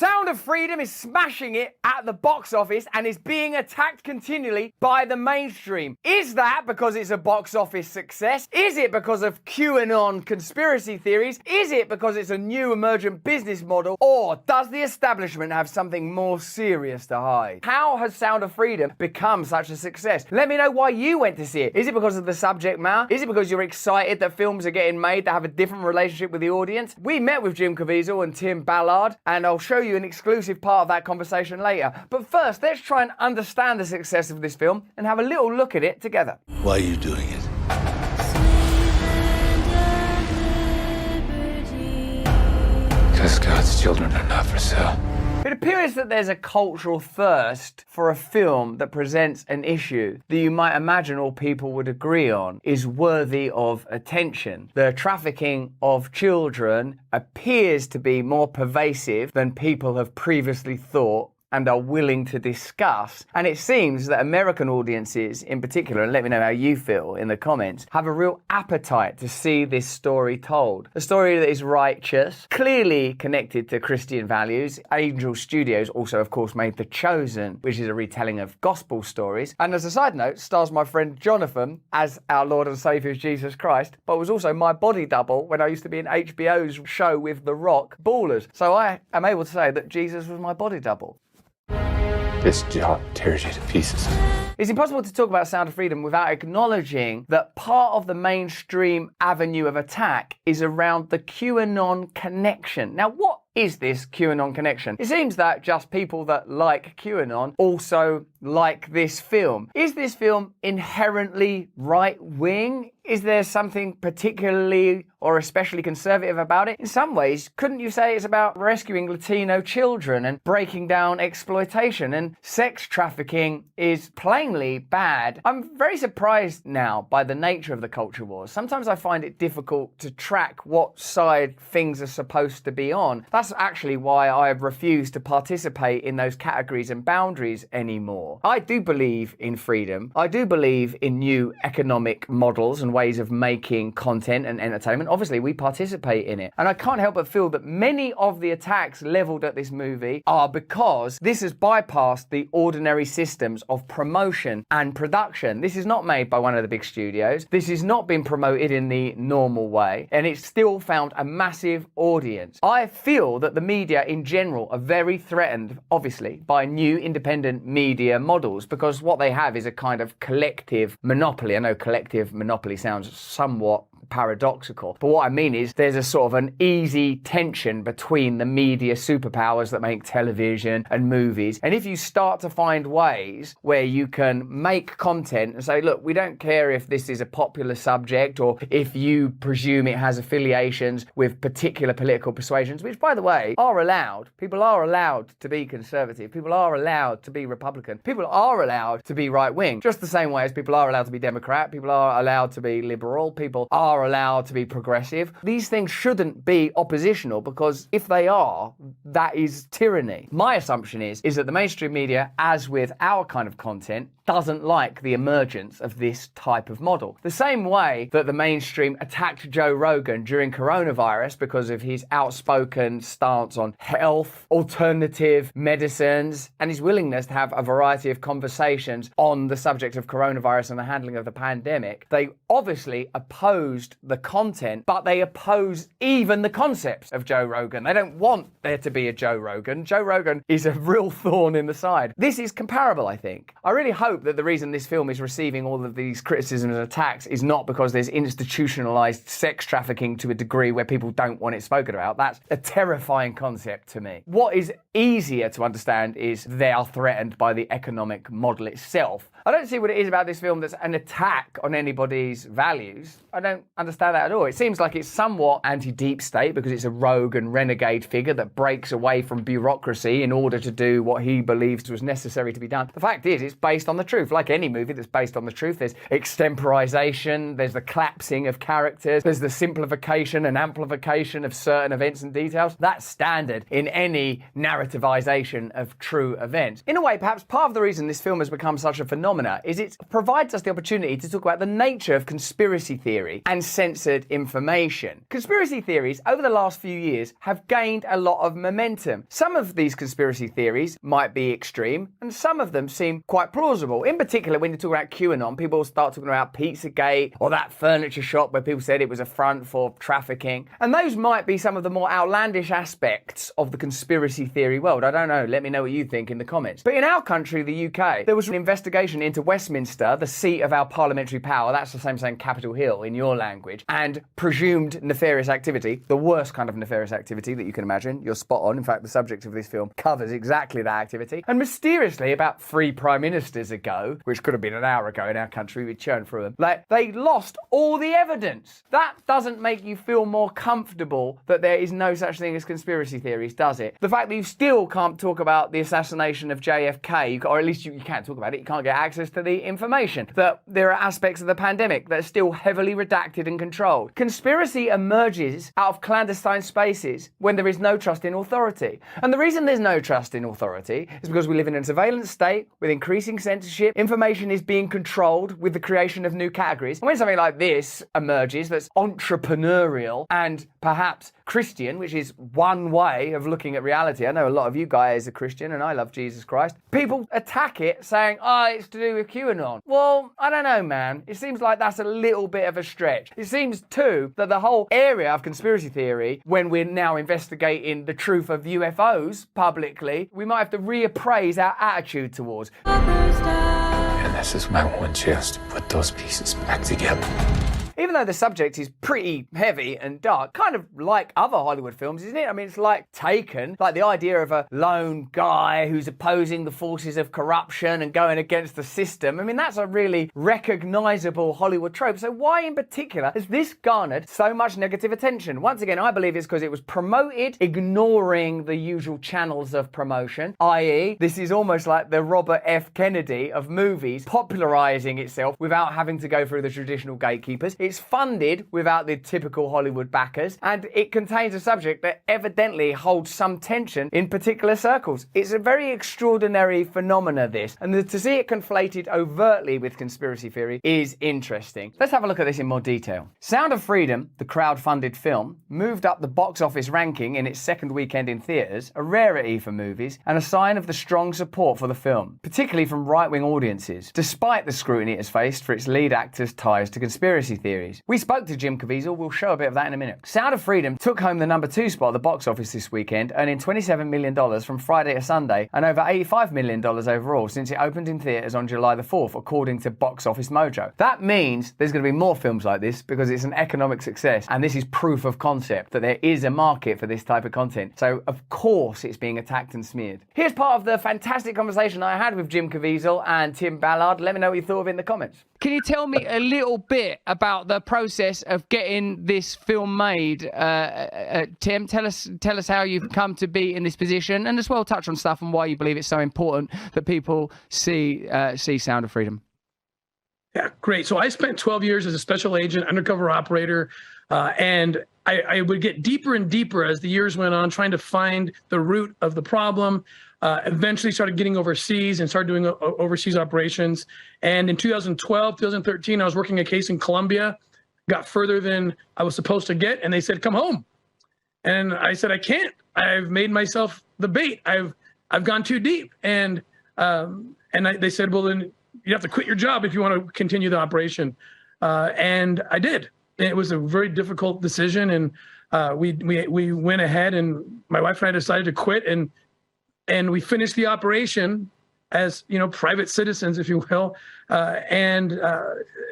Sound of Freedom is smashing it at the box office and is being attacked continually by the mainstream. Is that because it's a box office success? Is it because of QAnon conspiracy theories? Is it because it's a new emergent business model? Or does the establishment have something more serious to hide? How has Sound of Freedom become such a success? Let me know why you went to see it. Is it because of the subject matter? Is it because you're excited that films are getting made that have a different relationship with the audience? We met with Jim Caviezel and Tim Ballard, and I'll show you an exclusive part of that conversation later. But first, let's try and understand the success of this film and have a little look at it together. Why are you doing it? Because God's children are not for sale. It appears that there's a cultural thirst for a film that presents an issue that you might imagine all people would agree on is worthy of attention. The trafficking of children appears to be more pervasive than people have previously thought and are willing to discuss. And it seems that American audiences in particular, and let me know how you feel in the comments, have a real appetite to see this story told. A story that is righteous, clearly connected to Christian values. Angel Studios also, of course, made The Chosen, which is a retelling of gospel stories. And as a side note, stars my friend Jonathan as our Lord and Saviour Jesus Christ, but was also my body double when I used to be in HBO's show with The Rock, Ballers. So I am able to say that Jesus was my body double. This job tears you to pieces. It's impossible to talk about Sound of Freedom without acknowledging that part of the mainstream avenue of attack is around the QAnon connection. Now, what is this QAnon connection? It seems that just people that like QAnon also like this film. Is this film inherently right-wing? Is there something particularly or especially conservative about it? In some ways, couldn't you say it's about rescuing Latino children and breaking down exploitation? And sex trafficking is plainly bad. I'm very surprised now by the nature of the culture wars. Sometimes I find it difficult to track what side things are supposed to be on. That's actually why I have refused to participate in those categories and boundaries anymore. I do believe in freedom. I do believe in new economic models and ways of making content and entertainment. Obviously, we participate in it. And I can't help but feel that many of the attacks leveled at this movie are because this has bypassed the ordinary systems of promotion and production. This is not made by one of the big studios. This has not been promoted in the normal way, and it's still found a massive audience. I feel that the media in general are very threatened, obviously, by new independent media models because what they have is a kind of collective monopoly. I know collective monopoly sounds somewhat paradoxical, but what I mean is there's a sort of an easy tension between the media superpowers that make television and movies, and if you start to find ways where you can make content and say, look, we don't care if this is a popular subject or if you presume it has affiliations with particular political persuasions, which by the way are allowed. People are allowed to be conservative, people are allowed to be Republican, people are allowed to be right-wing, just the same way as people are allowed to be Democrat, people are allowed to be liberal, people are allowed to be progressive. These things shouldn't be oppositional because if they are, that is tyranny. My assumption is that the mainstream media, as with our kind of content, doesn't like the emergence of this type of model. The same way that the mainstream attacked Joe Rogan during coronavirus because of his outspoken stance on health, alternative medicines, and his willingness to have a variety of conversations on the subject of coronavirus and the handling of the pandemic. They obviously opposed the content, but they oppose even the concepts of Joe Rogan. They don't want there to be a Joe Rogan. Joe Rogan is a real thorn in the side. This is comparable, I think. I really hope that the reason this film is receiving all of these criticisms and attacks is not because there's institutionalized sex trafficking to a degree where people don't want it spoken about. That's a terrifying concept to me. What is easier to understand is they are threatened by the economic model itself. I don't see what it is about this film that's an attack on anybody's values. I don't understand that at all. It seems like it's somewhat anti-deep state because it's a rogue and renegade figure that breaks away from bureaucracy in order to do what he believes was necessary to be done. The fact is, it's based on the the truth. Like any movie that's based on the truth, there's extemporization, there's the collapsing of characters, there's the simplification and amplification of certain events and details. That's standard in any narrativization of true events. In a way, perhaps part of the reason this film has become such a phenomenon is it provides us the opportunity to talk about the nature of conspiracy theory and censored information. Conspiracy theories over the last few years have gained a lot of momentum. Some of these conspiracy theories might be extreme, and some of them seem quite plausible. In particular, when you talk about QAnon, people start talking about Pizzagate or that furniture shop where people said it was a front for trafficking. And those might be some of the more outlandish aspects of the conspiracy theory world. I don't know. Let me know what you think in the comments. But in our country, the UK, there was an investigation into Westminster, the seat of our parliamentary power. That's the same saying Capitol Hill in your language. And presumed nefarious activity, the worst kind of nefarious activity that you can imagine. You're spot on. In fact, the subject of this film covers exactly that activity. And mysteriously, about 3 prime ministers ago, which could have been an hour ago in our country, we churned through them, like, they lost all the evidence. That doesn't make you feel more comfortable that there is no such thing as conspiracy theories, does it? The fact that you still can't talk about the assassination of JFK, or at least you can't talk about it, you can't get access to the information, that there are aspects of the pandemic that are still heavily redacted and controlled. Conspiracy emerges out of clandestine spaces when there is no trust in authority. And the reason there's no trust in authority is because we live in a surveillance state with increasing censorship. Information is being controlled with the creation of new categories. And when something like this emerges that's entrepreneurial and perhaps Christian, which is one way of looking at reality. I know a lot of you guys are Christian and I love Jesus Christ. People attack it saying, oh, it's to do with QAnon. Well, I don't know, man. It seems like that's a little bit of a stretch. It seems too that the whole area of conspiracy theory, when we're now investigating the truth of UFOs publicly, we might have to reappraise our attitude towards. And this is my one chance to put those pieces back together. Even though the subject is pretty heavy and dark, kind of like other Hollywood films, isn't it? I mean, it's like Taken, like the idea of a lone guy who's opposing the forces of corruption and going against the system. I mean, that's a really recognizable Hollywood trope. So why in particular has this garnered so much negative attention? Once again, I believe it's because it was promoted ignoring the usual channels of promotion, i.e. this is almost like the Robert F. Kennedy of movies popularizing itself without having to go through the traditional gatekeepers. It's funded without the typical Hollywood backers, and it contains a subject that evidently holds some tension in particular circles. It's a very extraordinary phenomena, this, and to see it conflated overtly with conspiracy theory is interesting. Let's have a look at this in more detail. Sound of Freedom, the crowd-funded film, moved up the box office ranking in its second weekend in theaters, a rarity for movies, and a sign of the strong support for the film, particularly from right-wing audiences, despite the scrutiny it has faced for its lead actor's ties to conspiracy theory. We spoke to Jim Caviezel, we'll show a bit of that in a minute. Sound of Freedom took home the number 2 spot at the box office this weekend, earning $27 million from Friday to Sunday and over $85 million overall since it opened in theaters on July the 4th, according to Box Office Mojo. That means there's going to be more films like this because it's an economic success, and this is proof of concept that there is a market for this type of content. So, of course, it's being attacked and smeared. Here's part of the fantastic conversation I had with Jim Caviezel and Tim Ballard. Let me know what you thought of it in the comments. Can you tell me a little bit about the process of getting this film made? Tim, tell us how you've come to be in this position, and as well touch on stuff and why you believe it's so important that people see Sound of Freedom. Yeah, great. So I spent 12 years as a special agent, undercover operator, and I would get deeper and deeper as the years went on, trying to find the root of the problem. Eventually started getting overseas and started doing overseas operations. And in 2012, 2013, I was working a case in Colombia, got further than I was supposed to get, and they said, come home. And I said, I can't. I've made myself the bait. I've gone too deep. And they said, well, then you have to quit your job if you want to continue the operation. And I did. It was a very difficult decision. And we went ahead, and my wife and I decided to quit, and we finished the operation as, private citizens, if you will. And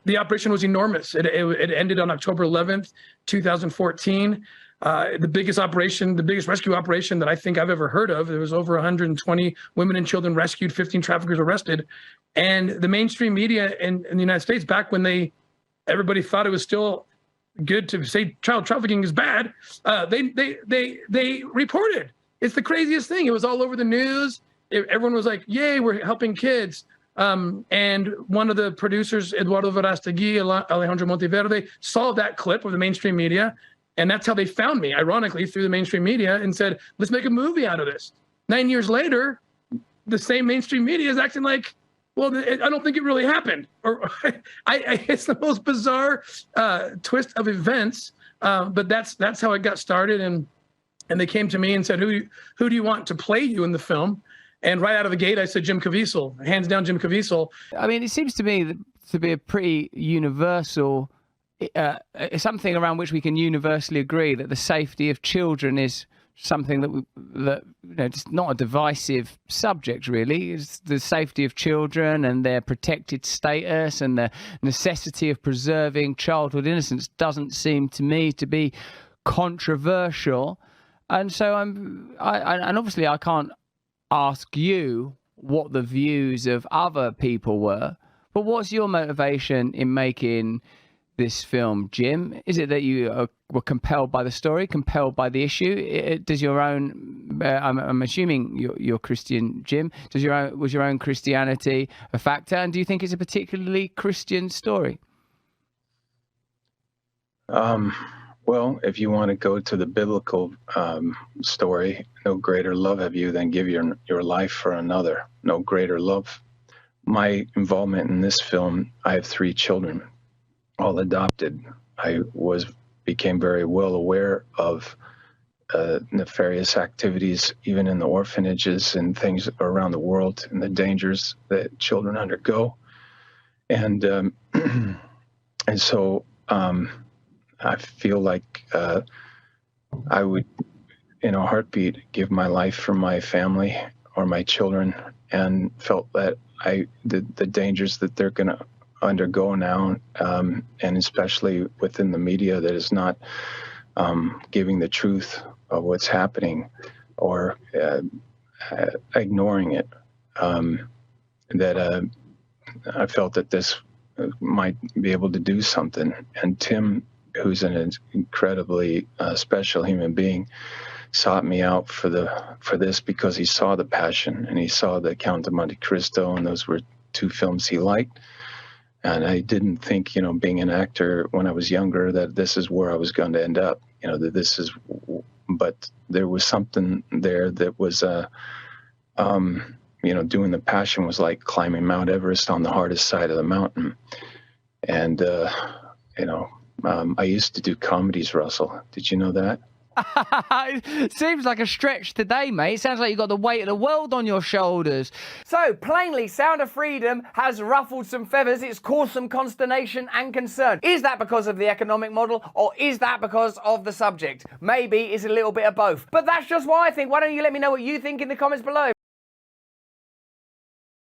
the operation was enormous. It ended on October 11th, 2014. The biggest operation, the biggest rescue operation that I think I've ever heard of. There was over 120 women and children rescued, 15 traffickers arrested. And the mainstream media in the United States, back when everybody thought it was still good to say child trafficking is bad, they reported. It's the craziest thing. It was all over the news. Everyone was like, yay, we're helping kids. And one of the producers, Eduardo Verastegui, Alejandro Monteverde, saw that clip of the mainstream media. And that's how they found me, ironically, through the mainstream media, and said, let's make a movie out of this. 9 years later, the same mainstream media is acting like, well, I don't think it really happened. Or it's the most bizarre twist of events. But that's how it got started. And they came to me and said, who do you want to play you in the film? And right out of the gate, I said Jim Caviezel, hands down Jim Caviezel. I mean, it seems to me to be a pretty universal, something around which we can universally agree that the safety of children is something that it's not a divisive subject, really. It's the safety of children and their protected status and the necessity of preserving childhood innocence doesn't seem to me to be controversial. And so and obviously I can't ask you what the views of other people were, but what's your motivation in making this film, Jim? Is it that you were compelled by the story, compelled by the issue? Does your own, I'm assuming you're Christian, Jim, was your own Christianity a factor? And do you think it's a particularly Christian story? Well, if you want to go to the biblical story, no greater love have you than give your life for another. No greater love. My involvement in this film, I have 3 children, all adopted. I became very well aware of nefarious activities, even in the orphanages and things around the world, and the dangers that children undergo. And and so I feel like I would, in a heartbeat, give my life for my family or my children, and felt that the dangers that they're going to undergo now, and especially within the media that is not giving the truth of what's happening or ignoring it, that I felt that this might be able to do something. And Tim, who's an incredibly special human being, sought me out for this because he saw the passion and he saw the Count of Monte Cristo, and those were 2 films he liked. And I didn't think, being an actor when I was younger, that this is where I was going to end up. But there was something there that was, doing the passion was like climbing Mount Everest on the hardest side of the mountain. And, I used to do comedies, Russell. Did you know that? It seems like a stretch today, mate. It sounds like you've got the weight of the world on your shoulders. So, plainly, Sound of Freedom has ruffled some feathers. It's caused some consternation and concern. Is that because of the economic model, or is that because of the subject? Maybe it's a little bit of both. But that's just what I think. Why don't you let me know what you think in the comments below?